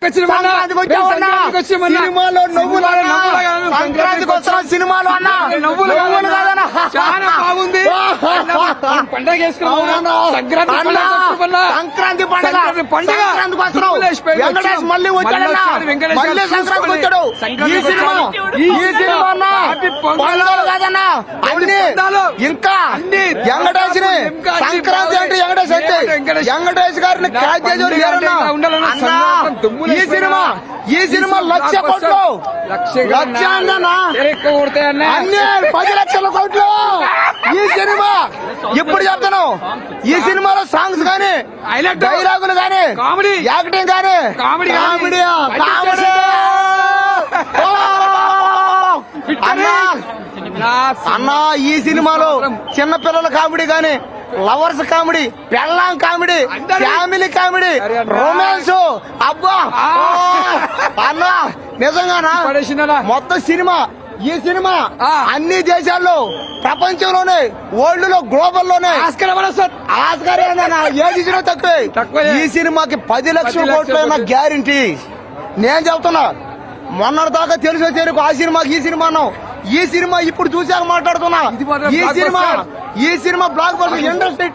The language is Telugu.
సినిమాలో నువ్వులు సంక్రాంతికి వచ్చిన సినిమాలో అన్నా నువ్వులు కాదన్నా చాలా బాగుంది. పండగ సంక్రాంతి పండుగ సంక్రాంతికి వస్తున్నావు వెంకటేష్ మళ్ళీ వచ్చాడన్నా మళ్ళీ సంక్రాంతికి వచ్చాడు. ఈ సినిమా అన్నా పండుగలు కాదన్నా అన్ని ఇంకా వెంకటేష్ ని సంక్రాంతి అంటే వెంకటేష్ అయితే వెంకటేష్ గారిని క్యాచ్ ఈ సినిమా 1,00,000 కోట్లు 1,00,000 అన్ని 10 లక్షల కోట్లు. ఈ సినిమా ఇప్పుడు చెప్తాను ఈ సినిమాలో సాంగ్స్ గానీ డైలాగులు గానీ యాక్టింగ్ గానీ కామెడీ అన్నా ఈ సినిమాలో చిన్నపిల్లల కామెడీ గానీ లవర్స్ కామెడీ పెళ్ళాం కామెడీ ఫ్యామిలీ కామెడీ రొమాన్స్ అబ్బా అన్నా నిజంగానా మొత్తం సినిమా ఈ సినిమా అన్ని దేశాల్లో ప్రపంచంలోనే వరల్డ్ లో గ్లోబల్ లోనే ఆస్కార్ ఏది ఇచ్చినా తక్కువే. ఈ సినిమాకి 10 లక్షల కోట్ల గ్యారంటీ. నేను చెప్తున్నా మొన్నటి దాకా తెలిసి వచ్చారు ఆ సినిమాకి ఈ సినిమా అన్నాం. ఈ సినిమా ఇప్పుడు చూసాక మాట్లాడుతున్నా ఈ సినిమా బ్లాక్ బస్టర్ ఇండస్ట్రీ.